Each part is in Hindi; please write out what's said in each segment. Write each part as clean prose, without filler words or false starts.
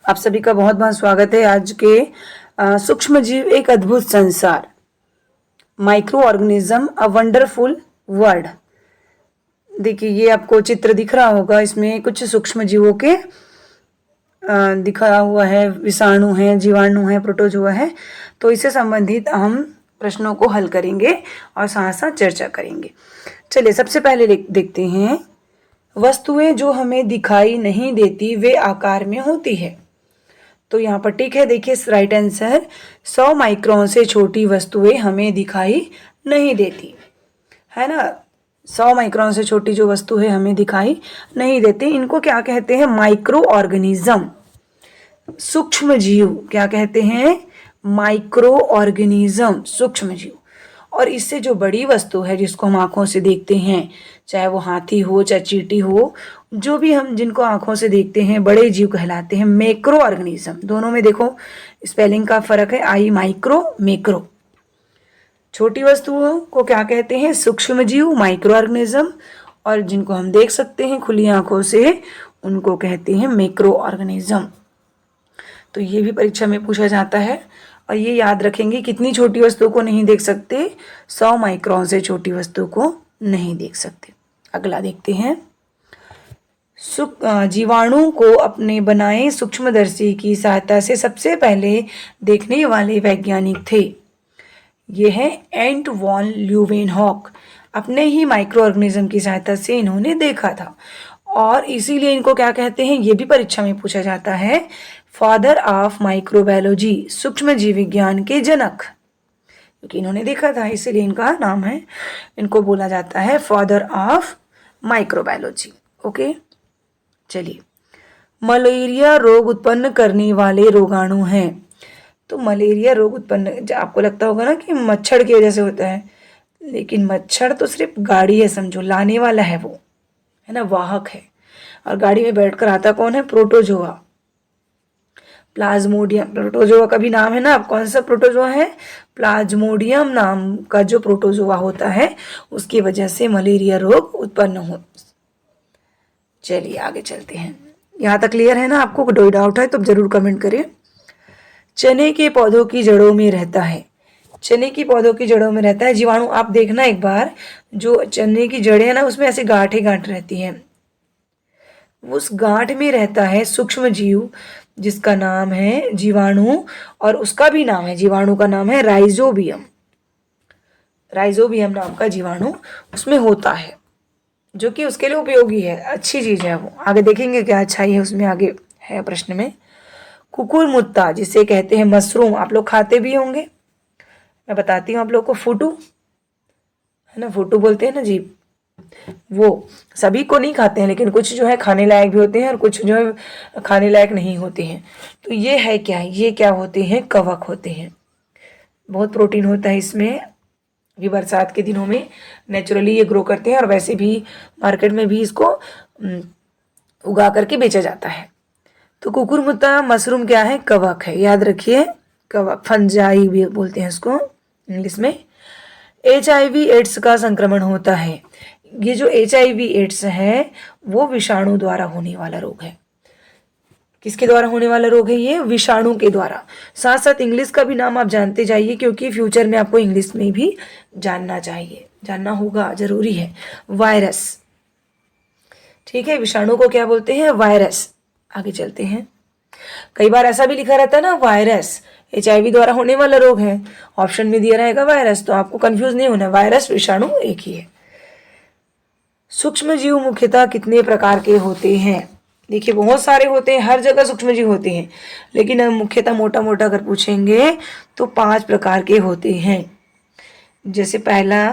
आप सभी का बहुत बहुत स्वागत है। आज के सूक्ष्म जीव एक अद्भुत संसार, micro organism a wonderful world. देखिए, ये आपको चित्र दिख रहा होगा। इसमें कुछ सूक्ष्म जीवों के दिखा हुआ है, विषाणु हैं, जीवाणु हैं, प्रोटोजोआ है। तो इससे संबंधित हम प्रश्नों को हल करेंगे और साथ साथ चर्चा करेंगे। चलिए, सबसे पहले देखते हैं, वस्तुएं जो हमें दिखाई नहीं देती वे आकार में होती है। तो यहाँ पर ठीक है, देखिए राइट आंसर, 100 माइक्रोन से छोटी वस्तुएं हमें दिखाई नहीं देती, है ना। 100 माइक्रोन से छोटी जो वस्तु है हमें दिखाई नहीं देती। इनको क्या कहते हैं? माइक्रो ऑर्गेनिज्म, सूक्ष्म जीव। क्या कहते हैं? माइक्रो ऑर्गेनिज्म, सूक्ष्म जीव। और इससे जो बड़ी वस्तु है जिसको हम आंखों से देखते हैं, चाहे वो हाथी हो चाहे चींटी हो, जो भी हम जिनको आंखों से देखते हैं बड़े जीव कहलाते हैं मैक्रो ऑर्गेनिज्म। दोनों में देखो स्पेलिंग का फर्क है, आई माइक्रो मैक्रो। छोटी वस्तुओं को क्या कहते हैं? सूक्ष्म जीव, माइक्रो ऑर्गेनिज्म। और जिनको हम देख सकते हैं खुली आंखों से उनको कहते हैं मैक्रो ऑर्गेनिज्म। तो ये भी परीक्षा में पूछा जाता है। और ये याद रखेंगे, कितनी छोटी वस्तु को नहीं देख सकते? 100 माइक्रोन से छोटी वस्तु को नहीं देख सकते। अगला देखते हैं, जीवाणु को अपने बनाए सूक्ष्मदर्शी की सहायता से सबसे पहले देखने वाले वैज्ञानिक थे। ये है एंट वॉन ल्यूवेनहॉक। अपने ही माइक्रो ऑर्गेनिज्म की सहायता से इन्होंने देखा था, और इसीलिए इनको क्या कहते हैं? ये भी परीक्षा में पूछा जाता है, फादर ऑफ माइक्रोबायोलॉजी, सूक्ष्म जीव विज्ञान के जनक। क्योंकि इन्होंने देखा था इसीलिए इनका नाम है, इनको बोला जाता है फादर ऑफ माइक्रोबायोलॉजी। ओके, चलिए, मलेरिया रोग उत्पन्न करने वाले रोगाणु हैं। तो मलेरिया रोग उत्पन्न, आपको लगता होगा ना कि मच्छर की वजह से होता है, लेकिन मच्छर तो सिर्फ गाड़ी है, समझो, लाने वाला है, वो है ना, वाहक है। और गाड़ी में बैठकर आता कौन है? Protozoa, Plasmodium. प्रोटोजोआ का भी नाम है ना। अब कौन सा प्रोटोजोआ है? प्लाज्मोडियम नाम का जो प्रोटोजोआ होता है, उसकी वजह से मलेरिया रोग उत्पन्न हो। चलिए आगे चलते हैं। यहाँ तक क्लियर है ना? आपको कोई डाउट है तो जरूर कमेंट करिए। चने के पौधों की जड़ों में रहता है। चने की पौधों की जड़ों में रहता है जीवाणु। आप देखना एक बार, जो चने की जड़ें है ना, उसमें ऐसे गांठ रहती हैं। उस गांठ में रहता है सूक्ष्म जीव जिसका नाम है जीवाणु, और उसका भी नाम है, जीवाणु का नाम है राइजोबियम। राइजोबियम नाम का जीवाणु उसमें होता है, जो कि उसके लिए उपयोगी है, अच्छी चीज है वो। आगे देखेंगे क्या अच्छाई है उसमें, आगे है प्रश्न में। कुकुरमुत्ता, जिसे कहते हैं मशरूम, आप लोग खाते भी होंगे। मैं बताती हूँ आप लोग को, फूटू है ना, फूटू बोलते हैं ना जी, वो सभी को नहीं खाते हैं, लेकिन कुछ जो है खाने लायक भी होते हैं और कुछ जो है खाने लायक नहीं होते हैं। तो ये है क्या? ये क्या होते हैं? कवक होते हैं। बहुत प्रोटीन होता है इसमें। अभी बरसात के दिनों में नेचुरली ये ग्रो करते हैं, और वैसे भी मार्केट में भी इसको उगा करके बेचा जाता है। तो कुकुरमुत्ता मशरूम क्या है? कवक है, याद रखिए, कवक, फंजाई भी बोलते हैं इसको इंग्लिश में। HIV एड्स का संक्रमण होता है। ये जो HIV एड्स है वो विषाणु द्वारा होने वाला रोग है। किसके द्वारा होने वाला रोग है? ये विषाणु के द्वारा। साथ साथ इंग्लिश का भी नाम आप जानते जाइए, क्योंकि फ्यूचर में आपको इंग्लिश में भी जानना चाहिए, जानना होगा, जरूरी है। वायरस, ठीक है, विषाणु को क्या बोलते हैं? वायरस। आगे चलते हैं। कई बार ऐसा भी लिखा रहता है ना, वायरस HIV द्वारा होने वाला रोग है, ऑप्शन में दिया रहेगा वायरस, तो आपको कंफ्यूज नहीं होना, वायरस विषाणु एक ही है। सूक्ष्म जीव मुख्यतः कितने प्रकार के होते हैं? देखिए, बहुत सारे होते हैं, हर जगह सूक्ष्म जीव होते हैं, लेकिन हम मुख्यतः मोटा मोटा अगर पूछेंगे तो 5 प्रकार के होते हैं। जैसे पहला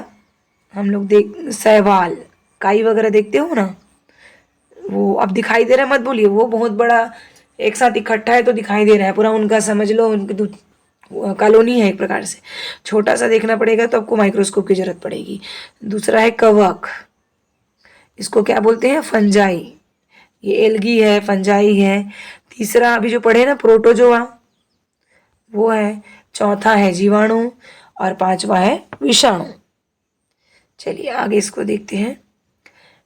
हम लोग शैवाल, काई वगैरह देखते हो ना, वो अब दिखाई दे रहा है मत बोलिए, वो बहुत बड़ा एक साथ इकट्ठा है तो दिखाई दे रहा है पूरा, उनका समझ लो उनकी कॉलोनी है एक प्रकार से। छोटा सा देखना पड़ेगा तो आपको माइक्रोस्कोप की जरूरत पड़ेगी। दूसरा है कवक, इसको क्या बोलते हैं? फंजाई। ये एल्गी है, फंजाई है। तीसरा अभी जो पढ़े ना, प्रोटोजोआ, वो है। चौथा है जीवाणु, और 5वां है विषाणु। चलिए आगे इसको देखते हैं।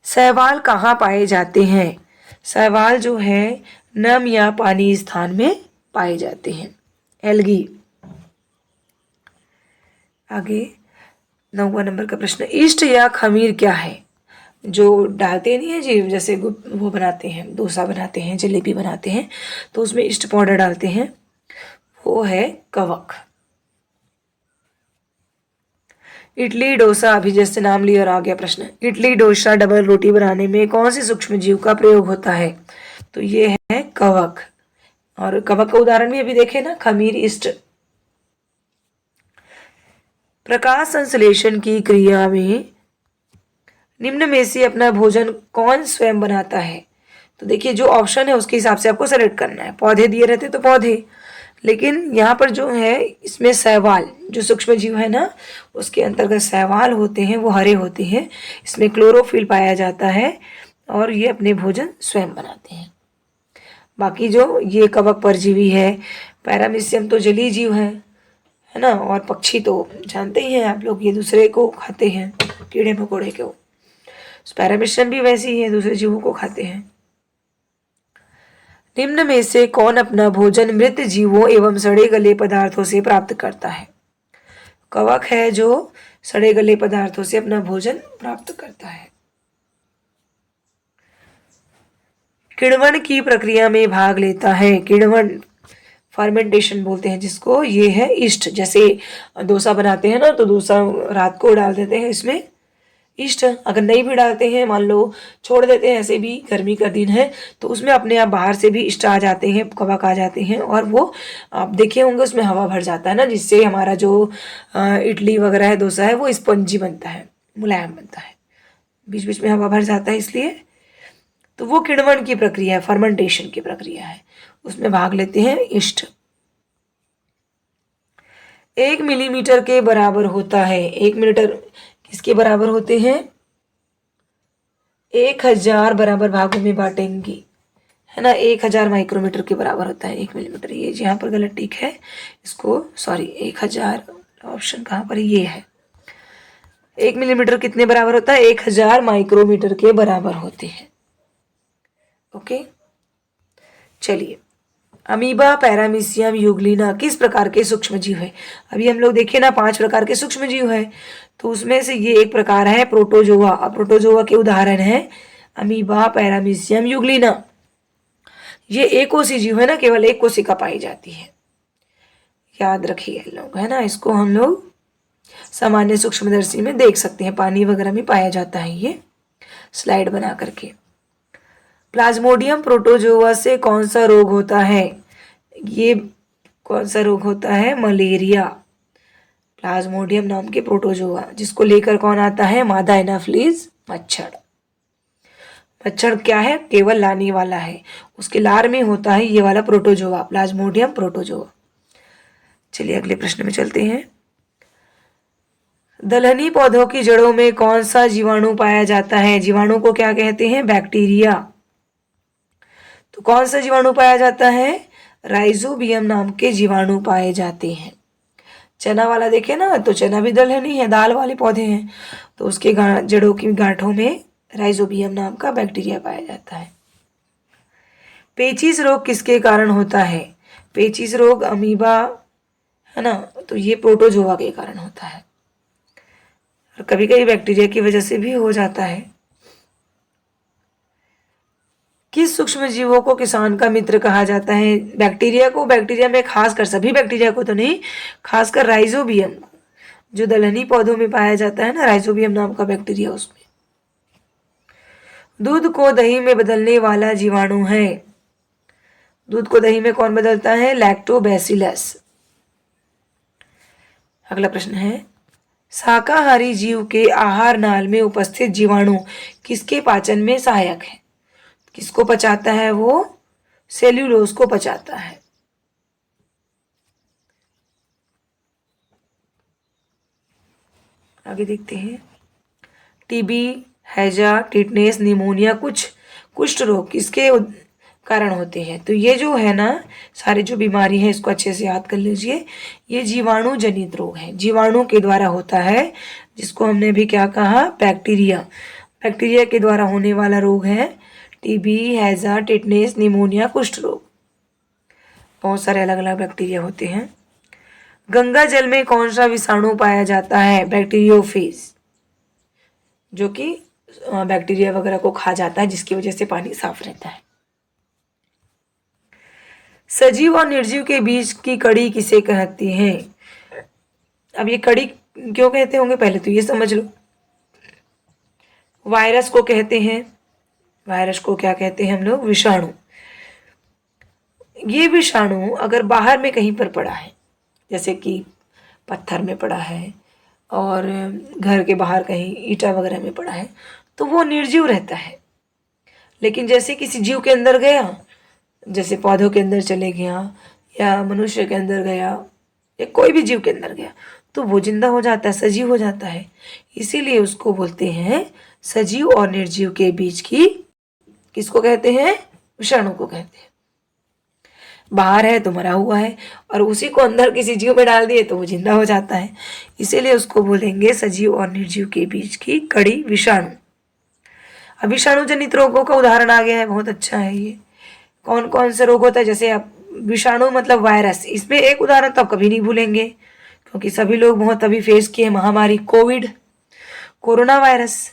शैवाल कहाँ पाए जाते हैं? शैवाल जो है नम या पानी स्थान में पाए जाते हैं। एल्गी। आगे 9वां नंबर का प्रश्न, ईस्ट या खमीर क्या है? जो डालते नहीं है जी, जैसे वो बनाते हैं, डोसा बनाते हैं, जलेबी बनाते हैं, तो उसमें ईस्ट पाउडर डालते हैं, वो है कवक। इडली डोसा, अभी जैसे नाम लिया और आ गया प्रश्न, इडली डोसा डबल रोटी बनाने में कौन से सूक्ष्म जीव का प्रयोग होता है? तो ये है कवक। और कवक का उदाहरण भी अभी देखे ना, खमीर, ईस्ट। प्रकाश संश्लेषण की क्रिया में निम्न में से अपना भोजन कौन स्वयं बनाता है? तो देखिए, जो ऑप्शन है उसके हिसाब से आपको सेलेक्ट करना है। पौधे दिए रहते तो पौधे, लेकिन यहाँ पर जो है इसमें शैवाल, जो सूक्ष्म जीव है ना, उसके अंतर्गत शैवाल होते हैं, वो हरे होते हैं, इसमें क्लोरोफिल पाया जाता है और ये अपने भोजन स्वयं बनाते हैं। बाकी जो ये कवक परजीवी है, पैरामीशियम तो जलीय जीव है ना, और पक्षी तो जानते ही हैं आप लोग, ये दूसरे को खाते हैं, कीड़े मकोड़े को। पैरामीशियम भी वैसे ही है, दूसरे जीवों को खाते हैं। निम्न में से कौन अपना भोजन मृत जीवों एवं सड़े गले पदार्थों से प्राप्त करता है? कवक है जो सड़े गले पदार्थों से अपना भोजन प्राप्त करता है। किण्वन की प्रक्रिया में भाग लेता है। किण्वन, फर्मेंटेशन बोलते हैं जिसको, ये है ईस्ट। जैसे डोसा बनाते हैं ना, तो डोसा रात को डाल देते हैं इसमें ईस्ट। अगर नहीं भी डालते हैं, मान लो छोड़ देते हैं, ऐसे भी गर्मी का दिन है, तो उसमें अपने आप बाहर से भी ईस्ट आ जाते हैं, कवक आ जाते हैं, और वो आप देखे होंगे उसमें हवा भर जाता है ना, जिससे हमारा जो इडली वगैरह है, डोसा है, वो स्पंजी बनता है, मुलायम बनता है, बीच बीच में हवा भर जाता है इसलिए। तो वो किण्वन की प्रक्रिया है, फर्मेंटेशन की प्रक्रिया है, उसमें भाग लेते हैं ईस्ट। 1 मिलीमीटर के बराबर होता है। 1 मिलीमीटर किसके बराबर होते हैं? 1000 बराबर भागों में बांटेंगे, है ना। 1000 माइक्रोमीटर के बराबर होता है 1 मिलीमीटर। ये यहाँ पर गलत टिक है, इसको सॉरी, 1000 ऑप्शन कहाँ पर? ये है। 1 मिलीमीटर कितने बराबर होता है? 1000 माइक्रोमीटर के बराबर होते हैं। ओके, चलिए, अमीबा, पैरामीशियम, यूग्लिना किस प्रकार के सूक्ष्म जीव है? अभी हम लोग देखे ना 5 प्रकार के सूक्ष्म जीव है, तो उसमें से ये एक प्रकार है प्रोटोजोआ। अब प्रोटोजोआ के उदाहरण है अमीबा, पैरामीशियम, यूग्लिना। ये एक कोशी जीव है ना, केवल एक कोशिका पाई जाती है, याद रखिए लोग, है ना। इसको हम लोग सामान्य सूक्ष्मदर्शी में देख सकते हैं, पानी वगैरह में पाया जाता है। ये स्लाइड बना करके। प्लाज्मोडियम प्रोटोजोआ से कौन सा रोग होता है? ये कौन सा रोग होता है? मलेरिया। प्लाज्मोडियम नाम के प्रोटोजोआ, जिसको लेकर कौन आता है? मादा एनाफ्लीज, मच्छर। मच्छर क्या है? केवल लाने वाला है, उसके लार में होता है ये वाला प्रोटोजोआ, प्लाज्मोडियम प्रोटोजोआ। चलिए अगले प्रश्न में चलते हैं। दलहनी पौधों की जड़ों में कौन सा जीवाणु पाया जाता है? जीवाणु को क्या कहते हैं? बैक्टीरिया। तो कौन सा जीवाणु पाया जाता है? राइजोबियम नाम के जीवाणु पाए जाते हैं। चना वाला देखे ना, तो चना भी दलहनी है, दाल वाले पौधे हैं, तो उसके जड़ों की गांठों में राइजोबियम नाम का बैक्टीरिया पाया जाता है। पेचिस रोग किसके कारण होता है? पेचिस रोग अमीबा, है ना, तो ये प्रोटोजोआ के कारण होता है, और कभी कभी बैक्टीरिया की वजह से भी हो जाता है। किस सूक्ष्म जीवों को किसान का मित्र कहा जाता है? बैक्टीरिया को, बैक्टीरिया में खासकर, सभी बैक्टीरिया को तो नहीं, खासकर राइजोबियम को, जो दलहनी पौधों में पाया जाता है ना, राइजोबियम नाम का बैक्टीरिया, उसमें। दूध को दही में बदलने वाला जीवाणु है। दूध को दही में कौन बदलता है? लैक्टोबैसिलस। अगला प्रश्न है, शाकाहारी जीव के आहार नाल में उपस्थित जीवाणु किसके पाचन में सहायक है? किसको पचाता है वो? सेल्यूलोज को पचाता है। आगे देखते हैं। टीबी, हैजा, टिटनेस, निमोनिया, कुष्ठ रोग किसके कारण होते हैं? तो ये जो है ना, सारी जो बीमारी है, इसको अच्छे से याद कर लीजिए, ये जीवाणु जनित रोग है, जीवाणु के द्वारा होता है, जिसको हमने भी क्या कहा? बैक्टीरिया। बैक्टीरिया के द्वारा होने वाला रोग है टीबी, हैजा, टिटनेस, निमोनिया, कुष्ठ रोग। बहुत सारे अलग अलग बैक्टीरिया होते हैं। गंगा जल में कौन सा विषाणु पाया जाता है? बैक्टीरियोफेज, जो कि बैक्टीरिया वगैरह को खा जाता है, जिसकी वजह से पानी साफ रहता है। सजीव और निर्जीव के बीच की कड़ी किसे कहती है? अब ये कड़ी क्यों कहते होंगे, पहले तो ये समझ लो। वायरस को कहते हैं। वायरस को क्या कहते हैं हम लोग? विषाणु। ये विषाणु अगर बाहर में कहीं पर पड़ा है, जैसे कि पत्थर में पड़ा है और घर के बाहर कहीं ईंटा वगैरह में पड़ा है, तो वो निर्जीव रहता है। लेकिन जैसे किसी जीव के अंदर गया, जैसे पौधों के अंदर चले गया या मनुष्य के अंदर गया या कोई भी जीव के अंदर गया, तो वो जिंदा हो जाता है, सजीव हो जाता है। इसीलिए उसको बोलते हैं सजीव और निर्जीव के बीच की, किसको कहते हैं? विषाणु को कहते हैं। बाहर है तो मरा हुआ है, और उसी को अंदर किसी जीव में डाल दिए तो वो जिंदा हो जाता है। इसीलिए उसको बोलेंगे सजीव और निर्जीव के बीच की कड़ी विषाणु। अब विषाणु जनित रोगों का उदाहरण आ गया है, बहुत अच्छा है ये। कौन कौन से रोग होता है? जैसे आप विषाणु मतलब वायरस, इसमें एक उदाहरण तो आप कभी नहीं भूलेंगे, क्योंकि सभी लोग बहुत अभी फेस किए महामारी कोविड, कोरोना वायरस।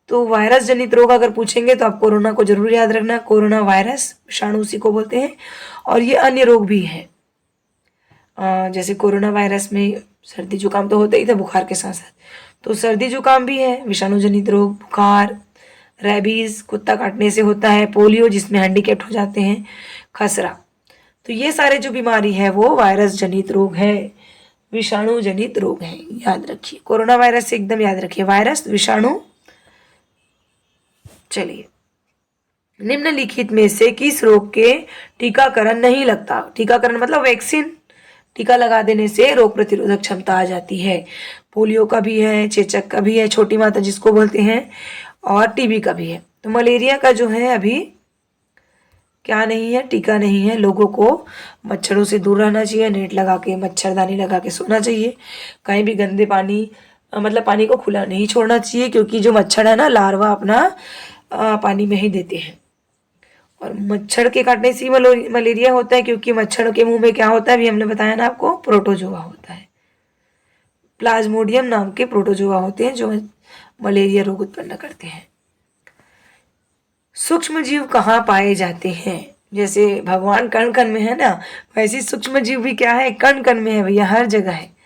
तो वायरस जनित रोग अगर पूछेंगे तो आप कोरोना को जरूर याद रखना। कोरोना वायरस विषाणु उसी को बोलते हैं। और ये अन्य रोग भी है, जैसे कोरोना वायरस में सर्दी जुकाम तो होता ही था बुखार के साथ साथ, तो सर्दी जुकाम भी है विषाणु जनित रोग। बुखार, रेबीज कुत्ता काटने से होता है, पोलियो जिसमें हैंडीकैप्ड हो जाते हैं, खसरा। तो ये सारे जो बीमारी है वो वायरस जनित रोग है, विषाणु जनित रोग है। याद रखिए, कोरोना वायरस से एकदम याद रखिए, वायरस, विषाणु। चलिए, निम्नलिखित में से किस रोग के टीकाकरण नहीं लगता? टीकाकरण मतलब वैक्सीन, टीका लगा देने से रोग प्रतिरोधक क्षमता आ जाती है। पोलियो का भी है, चेचक का भी है, छोटी माता जिसको बोलते हैं, और टीबी का भी है। तो मलेरिया का जो है अभी क्या नहीं है? टीका नहीं है। लोगों को मच्छरों से दूर रहना चाहिए, नेट लगा के, मच्छरदानी लगा के सोना चाहिए। कहीं भी गंदे पानी मतलब पानी को खुला नहीं छोड़ना चाहिए, क्योंकि जो मच्छर है ना, लार्वा अपना पानी में ही देते हैं, और मच्छर के काटने से ही मलेरिया होता है, क्योंकि मच्छर के मुंह में क्या होता है, अभी हमने बताया ना आपको, प्रोटोजोआ होता है। प्लाज्मोडियम नाम के प्रोटोजोआ होते हैं जो मलेरिया रोग उत्पन्न करते हैं। सूक्ष्म जीव कहाँ पाए जाते हैं? जैसे भगवान कण कण में है ना, वैसे सूक्ष्म जीव भी क्या है? कण कण में है भैया, हर जगह है।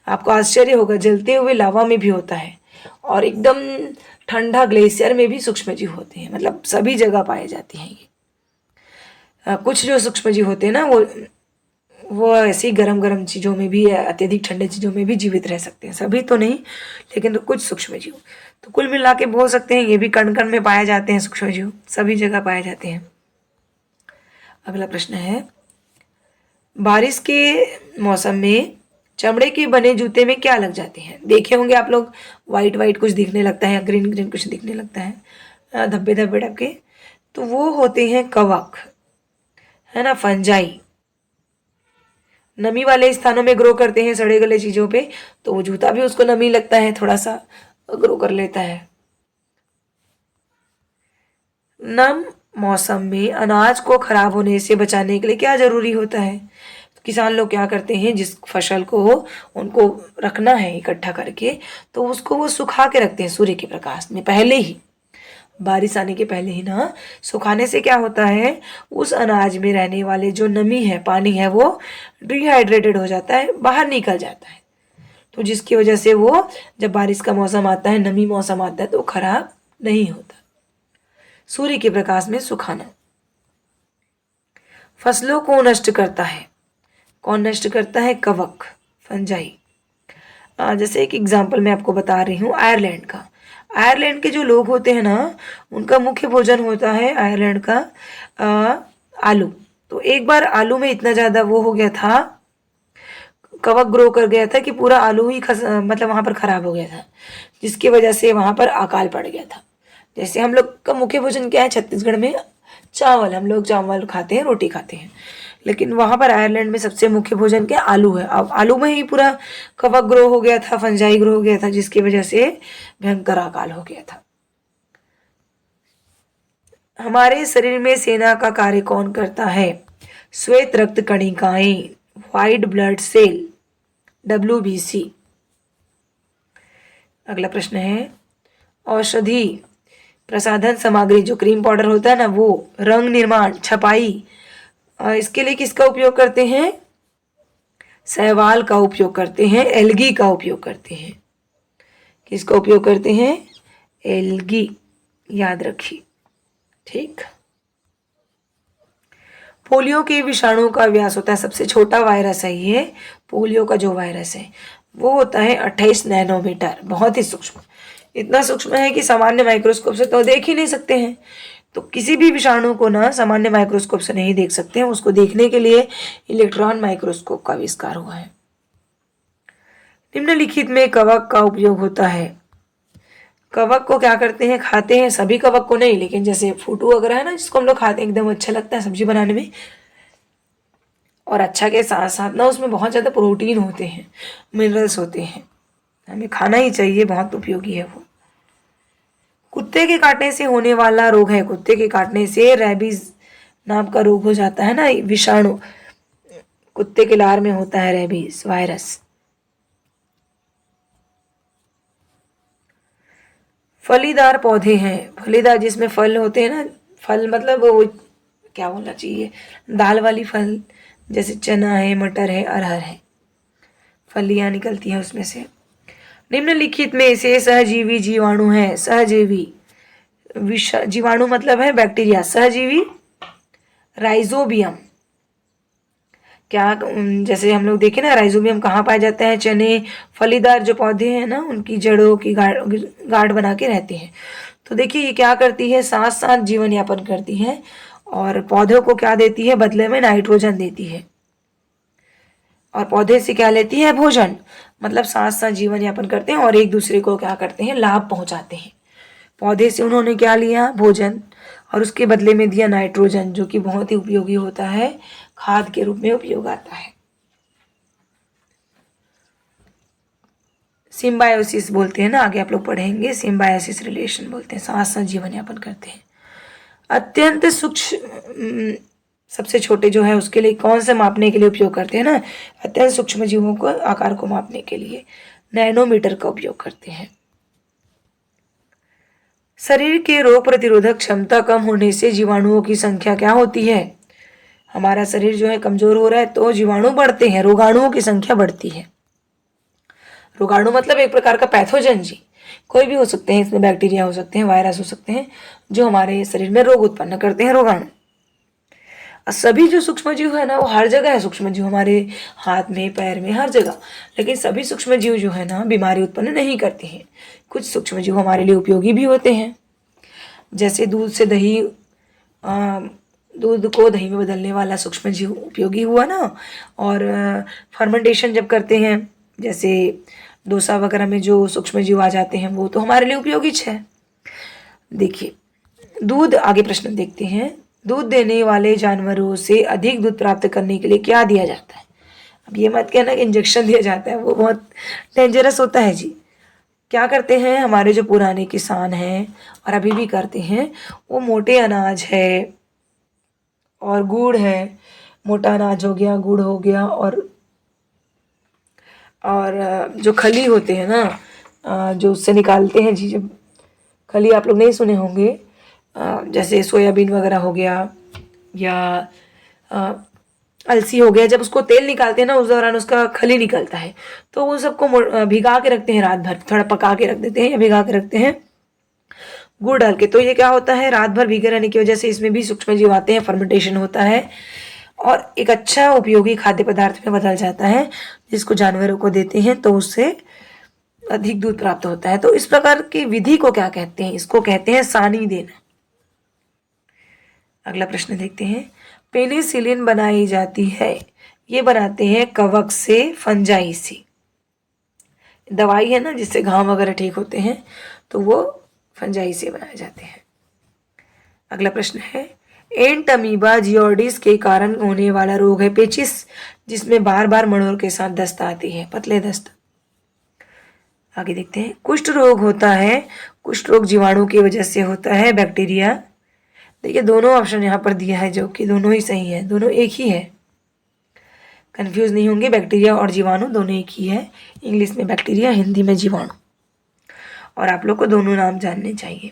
आपको आश्चर्य होगा, जलते हुए लावा में भी होता है, और एकदम ठंडा ग्लेशियर में भी सूक्ष्म जीव होते हैं। मतलब सभी जगह पाए जाते हैं ये। कुछ जो सूक्ष्म जीव होते हैं ना, वो ऐसी गरम गरम चीज़ों में भी, अत्यधिक ठंडे चीज़ों में भी जीवित रह सकते हैं। सभी तो नहीं, लेकिन तो कुछ सूक्ष्म जीव। तो कुल मिला के बोल सकते हैं ये भी कण कण में पाए जाते हैं सूक्ष्म जीव, सभी जगह पाए जाते हैं। अगला प्रश्न है, बारिश के मौसम में चमड़े के बने जूते में क्या लग जाते हैं? देखे होंगे आप लोग, वाइट वाइट कुछ दिखने लगता है, ग्रीन ग्रीन कुछ दिखने लगता है, धब्बे धब्बे डबके, तो वो होते हैं कवक, है ना, फंजाई। नमी वाले स्थानों में ग्रो करते हैं, सड़े गले चीजों पे, तो वो जूता भी उसको नमी लगता है, थोड़ा सा ग्रो कर लेता है। नम मौसम में अनाज को खराब होने से बचाने के लिए क्या जरूरी होता है? तो किसान लोग क्या करते हैं, जिस फसल को उनको रखना है इकट्ठा करके, तो उसको वो सुखा के रखते हैं सूर्य के प्रकाश में, पहले ही, बारिश आने के पहले ही ना। सुखाने से क्या होता है, उस अनाज में रहने वाले जो नमी है, पानी है, वो डिहाइड्रेटेड हो जाता है, बाहर निकल जाता है। तो जिसकी वजह से वो जब बारिश का मौसम आता है, नमी मौसम आता है, तो खराब नहीं होता। सूर्य के प्रकाश में सुखाना। फसलों को नष्ट करता है, कौन नष्ट करता है? कवक, फंजाई। जैसे एक एग्जांपल मैं आपको बता रही हूँ आयरलैंड का। आयरलैंड के जो लोग होते हैं ना, उनका मुख्य भोजन होता है आयरलैंड का आलू। तो एक बार आलू में इतना ज़्यादा वो हो गया था, कवक ग्रो कर गया था कि पूरा आलू ही मतलब वहाँ पर खराब हो गया था, जिसकी वजह से वहाँ पर अकाल पड़ गया था। जैसे हम लोग का मुख्य भोजन क्या है छत्तीसगढ़ में? चावल, हम लोग चावल खाते हैं, रोटी खाते हैं, लेकिन वहाँ पर आयरलैंड में सबसे मुख्य भोजन क्या? आलू है। अब आलू में ही पूरा कवक ग्रो हो गया था, फंजाई ग्रो हो गया था, जिसकी वजह से भयंकर अकाल हो गया था। हमारे शरीर में सेना का कार्य कौन करता है? श्वेत रक्त कणिकाएं, व्हाइट ब्लड सेल, WBC। अगला प्रश्न है, औषधि प्रसाधन सामग्री जो क्रीम पाउडर होता है ना, वो रंग निर्माण, छपाई, इसके लिए किसका उपयोग करते हैं? शैवाल का उपयोग करते हैं, एल्गी का उपयोग करते हैं। किसका उपयोग करते हैं? एल्गी, याद रखिए। ठीक। पोलियो के विषाणु का व्यास होता है, सबसे छोटा वायरस है ये, पोलियो का जो वायरस है वो होता है 28 नैनोमीटर, बहुत ही सूक्ष्म, इतना सूक्ष्म है कि सामान्य माइक्रोस्कोप से तो देख ही नहीं सकते हैं। तो किसी भी विषाणु को ना सामान्य माइक्रोस्कोप से नहीं देख सकते हैं, उसको देखने के लिए इलेक्ट्रॉन माइक्रोस्कोप का आविष्कार हुआ है। निम्नलिखित में कवक का उपयोग होता है। कवक को क्या करते हैं? खाते हैं। सभी कवक को नहीं, लेकिन जैसे फूटू वगैरह है ना, जिसको हम लोग खाते हैं, एकदम अच्छा लगता है सब्जी बनाने में, और अच्छा के साथ साथ ना उसमें बहुत ज़्यादा प्रोटीन होते हैं, मिनरल्स होते हैं, हमें खाना ही चाहिए, बहुत उपयोगी है वो। कुत्ते के काटने से होने वाला रोग है, कुत्ते के काटने से रेबीज नाम का रोग हो जाता है ना, विषाणु कुत्ते के लार में होता है, रेबीज वायरस। फलीदार पौधे हैं, फलीदार जिसमें फल होते हैं ना, फल मतलब वो क्या बोलना चाहिए, दाल वाली फल, जैसे चना है, मटर है, अरहर है, फलियां निकलती हैं उसमें से। निम्नलिखित में से सहजीवी जीवाणु है। सहजीवी जीवाणु मतलब है बैक्टीरिया, सहजीवी राइजोबियम। क्या जैसे हम लोग देखें ना, राइजोबियम कहाँ पाए जाते हैं? चने, फलीदार जो पौधे हैं ना, उनकी जड़ों की गाढ़ बना के रहते हैं। तो देखिए ये क्या करती है, साथ साथ जीवन यापन करती है, और पौधों को क्या देती है? बदले में नाइट्रोजन देती है, और पौधे से क्या लेती है? भोजन। मतलब साथ साथ जीवन यापन करते हैं और एक दूसरे को क्या करते हैं? लाभ पहुंचाते हैं। पौधे से उन्होंने क्या लिया? भोजन, और उसके बदले में दिया नाइट्रोजन, जो कि बहुत ही उपयोगी होता है, खाद के रूप में उपयोग आता है। सिम्बायोसिस बोलते हैं ना, आगे आप लोग पढ़ेंगे, सिम्बायोसिस रिलेशन बोलते हैं, साथ साथ जीवन यापन करते हैं। अत्यंत सूक्ष्म सबसे छोटे जो है उसके लिए कौन से मापने के लिए उपयोग करते हैं ना? अत्यंत सूक्ष्म जीवों को आकार को मापने के लिए नैनोमीटर का उपयोग करते हैं। शरीर के रोग प्रतिरोधक क्षमता कम होने से जीवाणुओं की संख्या क्या होती है? हमारा शरीर जो है कमजोर हो रहा है तो जीवाणु बढ़ते हैं, रोगाणुओं की संख्या बढ़ती है। रोगाणु मतलब एक प्रकार का पैथोजन जी, कोई भी हो सकते हैं, इसमें बैक्टीरिया हो सकते हैं, वायरस हो सकते हैं, जो हमारे शरीर में रोग उत्पन्न करते हैं, रोगाणु। सभी जो सूक्ष्म जीव है ना, वो हर जगह है, सूक्ष्म जीव हमारे हाथ में, पैर में, हर जगह, लेकिन सभी सूक्ष्म जीव जो है ना बीमारी उत्पन्न नहीं करते हैं। कुछ सूक्ष्म जीव हमारे लिए उपयोगी भी होते हैं, जैसे दूध से दही, दूध को दही में बदलने वाला सूक्ष्म जीव उपयोगी हुआ ना, और फर्मेंटेशन जब करते हैं, जैसे डोसा वगैरह में जो सूक्ष्म जीव आ जाते हैं, वो तो हमारे लिए उपयोगी है। देखिए दूध, आगे प्रश्न देखते हैं, दूध देने वाले जानवरों से अधिक दूध प्राप्त करने के लिए क्या दिया जाता है? अब ये मत कहना कि इंजेक्शन दिया जाता है, वो बहुत डेंजरस होता है जी। क्या करते हैं हमारे जो पुराने किसान हैं और अभी भी करते हैं, वो मोटे अनाज है और गुड़ है, मोटा अनाज हो गया, गुड़ हो गया, और जो खली होते हैं ना, जो उससे निकालते हैं जी, जब खली आप लोग नहीं सुने होंगे, जैसे सोयाबीन वगैरह हो गया या अलसी हो गया, जब उसको तेल निकालते हैं ना, उस दौरान उसका खली निकलता है, तो वो सबको भिगा के रखते हैं रात भर, थोड़ा पका के रख देते हैं या भिगा के रखते हैं गुड़ डाल के। तो ये क्या होता है, रात भर भीगे रहने की वजह से इसमें भी सूक्ष्म जीव आते हैं, फर्मेंटेशन होता है, और एक अच्छा उपयोगी खाद्य पदार्थ में बदल जाता है, जिसको जानवरों को देते हैं तो उससे अधिक दूध प्राप्त होता है। तो इस प्रकार की विधि को क्या कहते हैं? इसको कहते हैं सानी देना। अगला प्रश्न देखते हैं, पेनिसिलिन बनाई जाती है, ये बनाते हैं कवक से, फंजाई से। दवाई है ना जिससे घाव वगैरह ठीक होते हैं, तो वो फंजाई से बनाए जाते हैं। अगला प्रश्न है, एंटमीबा जियोडिस के कारण होने वाला रोग है पेचिस, जिसमें बार बार मड़ोर के साथ दस्त आती है, पतले दस्त। आगे देखते हैं, कुष्ठ रोग होता है, कुष्ठ रोग जीवाणु की वजह से होता है, बैक्टीरिया देखिए दोनों ऑप्शन यहाँ पर दिया है जो कि दोनों ही सही है, दोनों एक ही है, कंफ्यूज नहीं होंगे। बैक्टीरिया और जीवाणु दोनों एक ही है, इंग्लिश में बैक्टीरिया, हिंदी में जीवाणु। और आप लोग को दोनों नाम जानने चाहिए,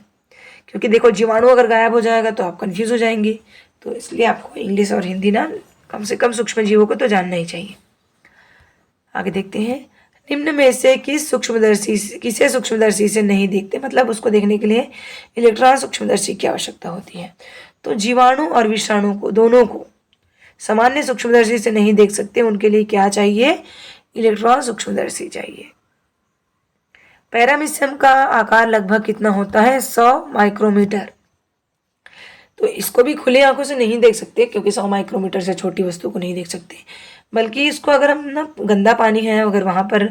क्योंकि देखो जीवाणु अगर गायब हो जाएगा तो आप कंफ्यूज हो जाएंगे, तो इसलिए आपको इंग्लिश और हिंदी ना कम से कम सूक्ष्म जीवों को तो जानना ही चाहिए। आगे देखते हैं, निम्न में से किसे सूक्ष्मदर्शी से नहीं देखते, मतलब उसको देखने के लिए इलेक्ट्रॉन सूक्ष्मदर्शी की आवश्यकता होती है। तो जीवाणु और विषाणु को दोनों को सामान्य सूक्ष्मदर्शी से नहीं देख सकते, उनके लिए क्या चाहिए, इलेक्ट्रॉन सूक्ष्मदर्शी चाहिए। पैरामीशियम का आकार लगभग कितना होता है, 100 माइक्रोमीटर। तो इसको भी खुली आंखों से नहीं देख सकते, क्योंकि 100 माइक्रोमीटर से छोटी वस्तु को नहीं देख सकते, बल्कि इसको अगर हम ना गंदा पानी है अगर वहाँ पर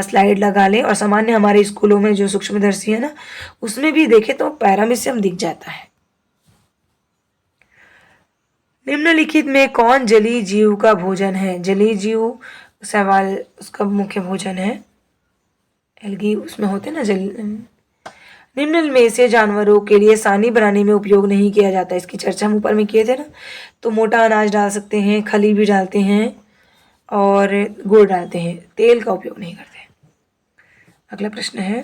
स्लाइड लगा लें और सामान्य हमारे स्कूलों में जो सूक्ष्मदर्शी है ना उसमें भी देखे तो पैरामीशियम दिख जाता है। निम्नलिखित में कौन जलीय जीव का भोजन है, जलीय जीव सवाल उसका मुख्य भोजन है, एल्गी उसमें होते ना जल। निम्न में से जानवरों के लिए सानी बनाने में उपयोग नहीं किया जाता, इसकी चर्चा हम ऊपर में किए थे ना। तो मोटा अनाज डाल सकते हैं, खली भी डालते हैं और गुड़ डालते हैं, तेल का उपयोग नहीं करते। अगला प्रश्न है,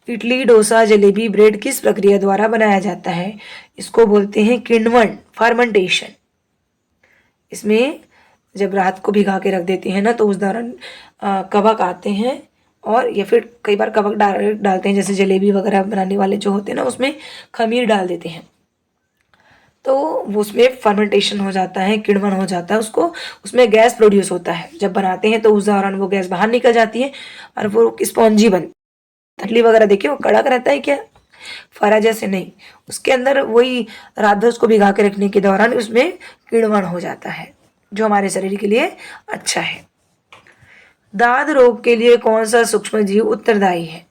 इडली, डोसा, जलेबी, ब्रेड किस प्रक्रिया द्वारा बनाया जाता है, इसको बोलते हैं किण्वन, फर्मेंटेशन। इसमें जब रात को भिगा के रख देते हैं ना तो उस दौरान कवक आते हैं, और या फिर कई बार कवक डालते हैं, जैसे जलेबी वगैरह बनाने वाले जो होते हैं ना उसमें खमीर डाल देते हैं, तो वो उसमें फर्मेंटेशन हो जाता है, किण्वन हो जाता है, उसको उसमें गैस प्रोड्यूस होता है। जब बनाते हैं तो उस दौरान वो गैस बाहर निकल जाती है और वो स्पॉन्जी बनती है। इडली वगैरह देखिए वो कड़क रहता है क्या, फरा जैसे नहीं, उसके अंदर वही रात भर उसको भिगा के रखने के दौरान उसमें किण्वन हो जाता है, जो हमारे शरीर के लिए अच्छा है। दाद रोग के लिए कौन सा सूक्ष्म जीव उत्तरदायी है,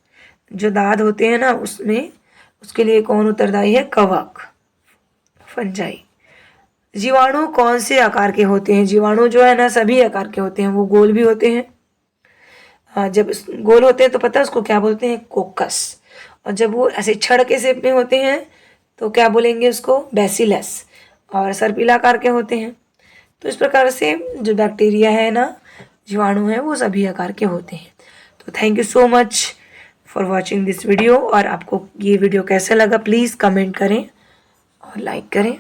जो दाद होते हैं ना उसमें उसके लिए कौन उत्तरदायी है, कवक, फंजाई। जीवाणु कौन से आकार के होते हैं, जीवाणु जो है ना सभी आकार के होते हैं, वो गोल भी होते हैं, जब गोल होते हैं तो पता है उसको क्या बोलते हैं, कोकस, और जब वो ऐसे छड़ के शेप में होते हैं तो क्या बोलेंगे उसको, बैसिलस, और सर्पिल आकार के होते हैं। तो इस प्रकार से जो बैक्टीरिया है ना, जीवाणु है, वो सभी आकार के होते हैं। तो thank you so much for watching this video, और आपको ये वीडियो कैसा लगा प्लीज़ कमेंट करें और लाइक करें।